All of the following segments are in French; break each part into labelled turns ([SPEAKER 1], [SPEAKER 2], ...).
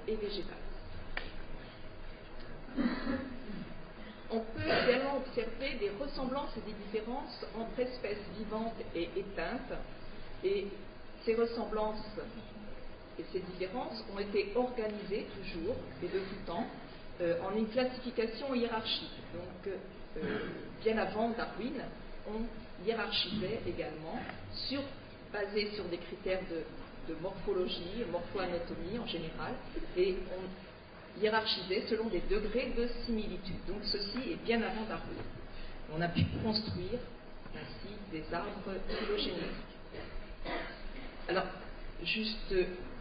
[SPEAKER 1] et végétales. On peut également observer des ressemblances et des différences entre espèces vivantes et éteintes, et ces ressemblances et ces différences ont été organisées toujours et de tout temps en une classification hiérarchique. Donc, bien avant Darwin, on hiérarchisait également, basé sur des critères de morphologie, morpho-anatomie en général, et on hiérarchisait selon des degrés de similitude. Donc ceci est bien avant Darwin. On a pu construire ainsi des arbres phylogénétiques. Alors, juste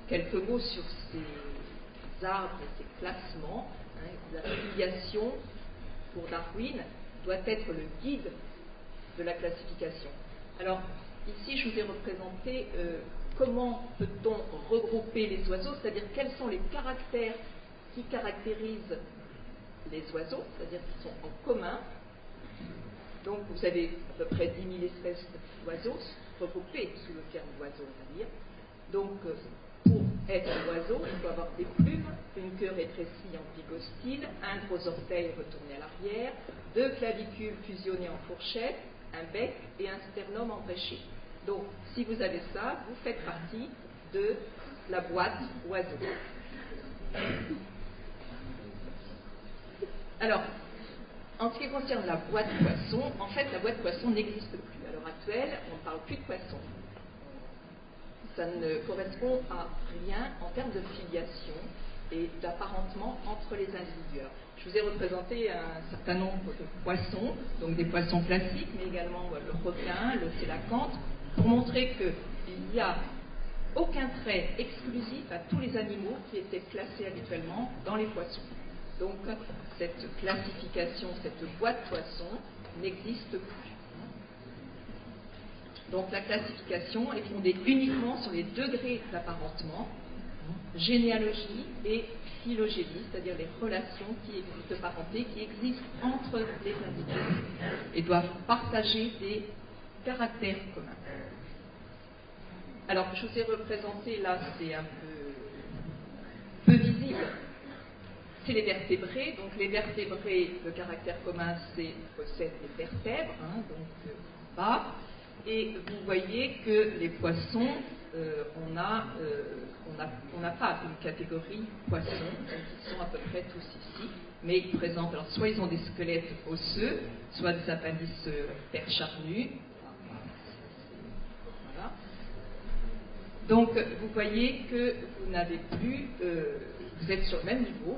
[SPEAKER 1] quelques mots sur ces arbres et ces classements. La filiation, pour Darwin, doit être le guide de la classification. Alors, ici, je vous ai représenté comment peut-on regrouper les oiseaux, c'est-à-dire quels sont les caractères qui caractérisent les oiseaux, c'est-à-dire qui sont en commun. Donc, vous avez à peu près 10 000 espèces d'oiseaux regroupées sous le terme d'oiseau, on va dire. Donc, pour être oiseau, il faut avoir des plumes, une queue rétrécie en pygostyle, un gros orteil retourné à l'arrière, 2 clavicules fusionnées en fourchette, un bec et un sternum embréché. Donc, si vous avez ça, vous faites partie de la boîte oiseau. Alors, en ce qui concerne la boîte poisson, en fait, la boîte poisson n'existe plus. À l'heure actuelle, on ne parle plus de poisson. Ça ne correspond à rien en termes de filiation et d'apparentement entre les individus. Je vous ai représenté un certain nombre de poissons, donc des poissons classiques, mais également le requin, le sélacanthe, pour montrer qu'il n'y a aucun trait exclusif à tous les animaux qui étaient classés habituellement dans les poissons. Donc, cette classification, cette boîte poisson n'existe plus. Donc, la classification est fondée uniquement sur les degrés d'apparentement, généalogie et phylogénie, c'est-à-dire les relations de parenté qui existent entre les individus et doivent partager des caractères communs. Alors, je vous ai représenté, là, c'est un peu visible, c'est les vertébrés. Donc, les vertébrés, le caractère commun, c'est qu'ils possèdent des vertèbres, donc bas. Et vous voyez que les poissons, on n'a pas une catégorie poissons, donc ils sont à peu près tous ici, mais ils présentent, alors soit ils ont des squelettes osseux, soit des appendices percharnus. Voilà. Donc vous voyez que vous n'avez plus, vous êtes sur le même niveau.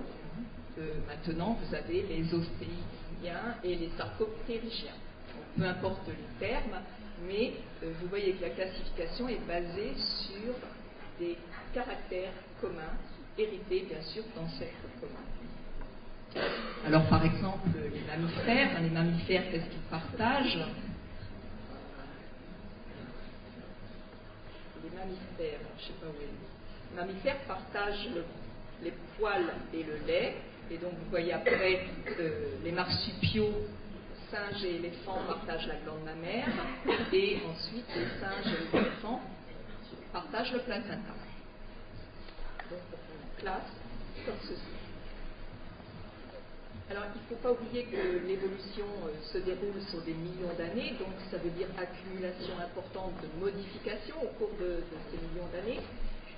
[SPEAKER 1] Maintenant, vous avez les ostéigiens et les sarcoptérygiens. Peu importe les termes, mais vous voyez que la classification est basée sur des caractères communs, hérités bien sûr d'ancêtres communs. Alors par exemple, les mammifères, qu'est-ce qu'ils partagent? Les mammifères, je ne sais pas où est. Les mammifères partagent les poils et le lait, et donc vous voyez après les marsupiaux, singes et éléphants partagent la glande mammaire, et ensuite les singes et les éléphants partagent le placenta. Donc on classe comme ceci. Alors il ne faut pas oublier que l'évolution se déroule sur des millions d'années, donc ça veut dire accumulation importante de modifications au cours de ces millions d'années.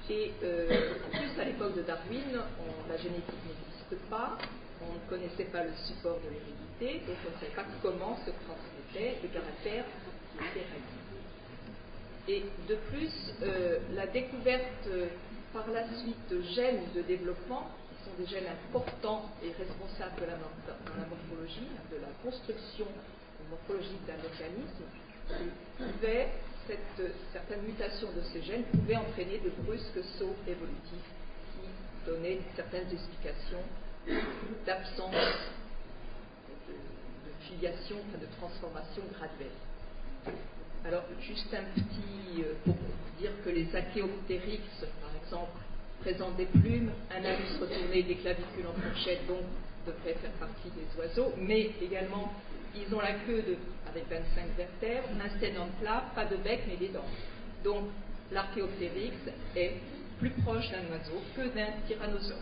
[SPEAKER 1] Et plus à l'époque de Darwin, la génétique n'existe pas, on ne connaissait pas le support de l'hérédité, donc on ne savait pas comment se transmettaient les caractères qui étaient réalisés. Et de plus, la découverte par la suite de gènes de développement, qui sont des gènes importants et responsables de dans la morphologie, de la construction morphologique d'un organisme, certaines mutations de ces gènes pouvaient entraîner de brusques sauts évolutifs qui donnaient certaines explications d'absence de filiation, de transformation graduelle. Alors, juste un petit, pour dire que les Achéoptéryx, par exemple, présentent des plumes, un hallus retourné, des clavicules en fourchette, donc devraient faire partie des oiseaux, mais également, ils ont la queue avec 25 vertèbres, un sternum plat, pas de bec, mais des dents. Donc, l'Archéoptéryx est plus proche d'un oiseau que d'un tyrannosaure.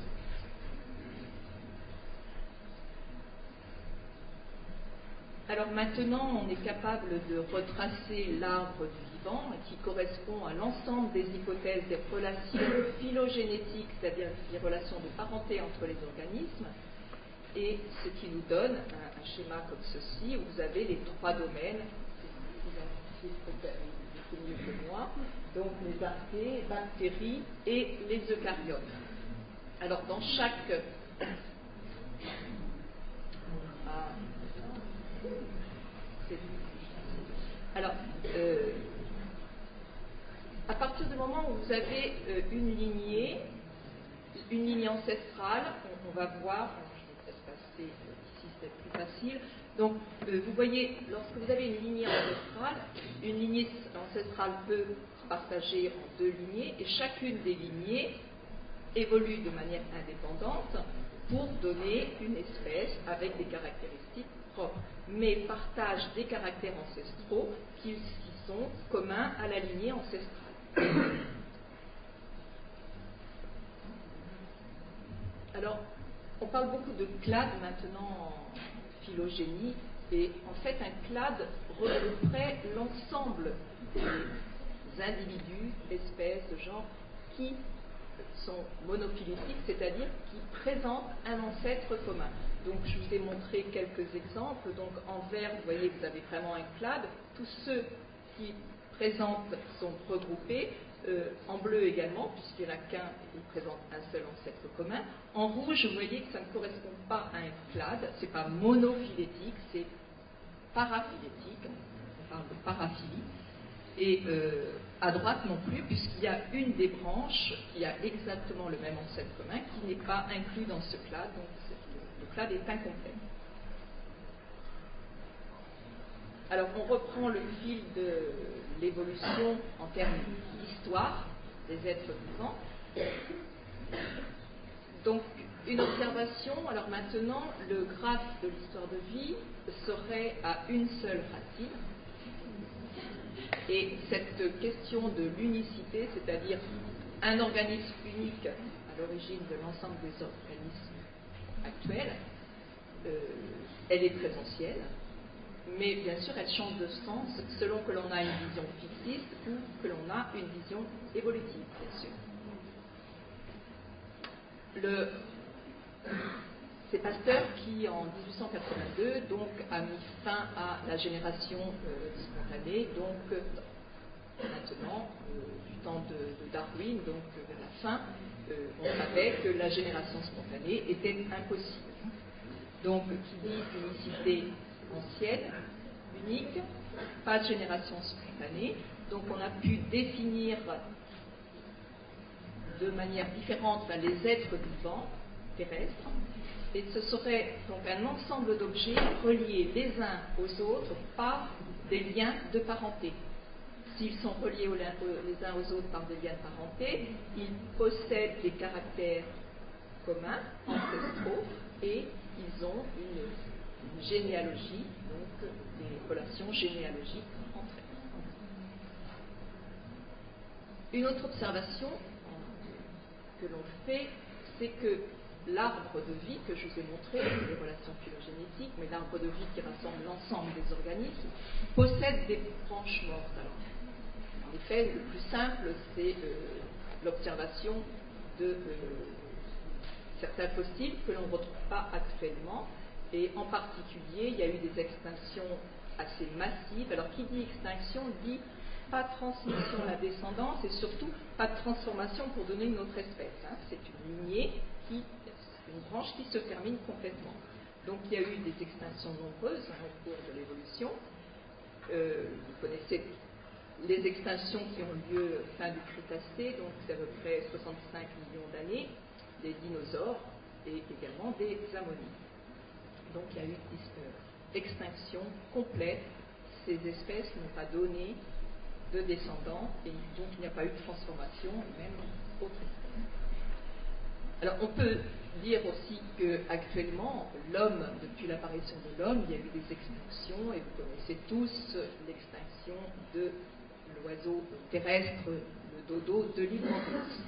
[SPEAKER 1] Alors maintenant, on est capable de retracer l'arbre du vivant qui correspond à l'ensemble des hypothèses des relations phylogénétiques, c'est-à-dire les relations de parenté entre les organismes, et ce qui nous donne un schéma comme ceci, où vous avez les trois domaines, c'est mieux que moi, donc les archées, bactéries et les eucaryotes. Alors dans chaque... Alors, à partir du moment où vous avez une lignée ancestrale, on va voir, je vais peut-être passer ici, c'est plus facile. Donc, vous voyez, lorsque vous avez une lignée ancestrale peut se partager en deux lignées, et chacune des lignées évolue de manière indépendante pour donner une espèce avec des caractéristiques propres, mais partage des caractères ancestraux qui sont communs à la lignée ancestrale. Alors, on parle beaucoup de clade maintenant en phylogénie, et en fait un clade regrouperait l'ensemble des individus, espèces, genres qui sont monophylétiques, c'est-à-dire qui présentent un ancêtre commun. Donc je vous ai montré quelques exemples. Donc en vert, vous voyez, vous avez vraiment un clade. Tous ceux qui présentent sont regroupés. En bleu également, puisqu'il n'y en a qu'un, il présente un seul ancêtre commun. En rouge, vous voyez que ça ne correspond pas à un clade, c'est pas monophylétique, c'est paraphylétique, on parle de paraphylie. Et à droite non plus, puisqu'il y a une des branches qui a exactement le même ancêtre commun, qui n'est pas inclus dans ce clade, donc le clade est incomplet. Alors on reprend le fil de l'évolution en termes d'histoire des êtres vivants. Donc une observation, alors maintenant le graphe de l'histoire de vie serait à une seule racine. Et cette question de l'unicité, c'est-à-dire un organisme unique à l'origine de l'ensemble des organismes actuels, elle est très ancienne, mais bien sûr elle change de sens selon que l'on a une vision fixiste ou que l'on a une vision évolutive, bien sûr. C'est Pasteur qui, en 1882, donc, a mis fin à la génération spontanée, donc maintenant, du temps de Darwin, donc vers la fin, on savait que la génération spontanée était impossible. Donc, qui dit unicité ancienne, unique, pas de génération spontanée, donc on a pu définir de manière différente les êtres vivants terrestres, et ce serait donc un ensemble d'objets reliés les uns aux autres par des liens de parenté. S'ils sont reliés les uns aux autres par des liens de parenté, ils possèdent des caractères communs, ancestraux, et ils ont une généalogie, donc des relations généalogiques entre eux. Une autre observation que l'on fait, c'est que l'arbre de vie que je vous ai montré, les relations phylogénétiques, mais l'arbre de vie qui rassemble l'ensemble des organismes, possède des branches mortes. Alors, en effet, le plus simple, c'est l'observation de certains fossiles que l'on ne retrouve pas actuellement, et en particulier, il y a eu des extinctions assez massives. Alors, qui dit extinction dit pas de transmission à la descendance et surtout pas de transformation pour donner une autre espèce. C'est une lignée, une branche qui se termine complètement. Donc il y a eu des extinctions nombreuses au cours de l'évolution. Vous connaissez les extinctions qui ont lieu fin du Crétacé, donc c'est à peu près 65 millions d'années, des dinosaures et également des ammonites. Donc il y a eu extinction complète. Ces espèces n'ont pas donné de descendants, et donc il n'y a pas eu de transformation, même autre espèce. Alors on peut dire aussi qu'actuellement, l'homme, depuis l'apparition de l'homme, il y a eu des extinctions, et vous connaissez tous l'extinction de l'oiseau terrestre, le dodo de l'île Maurice.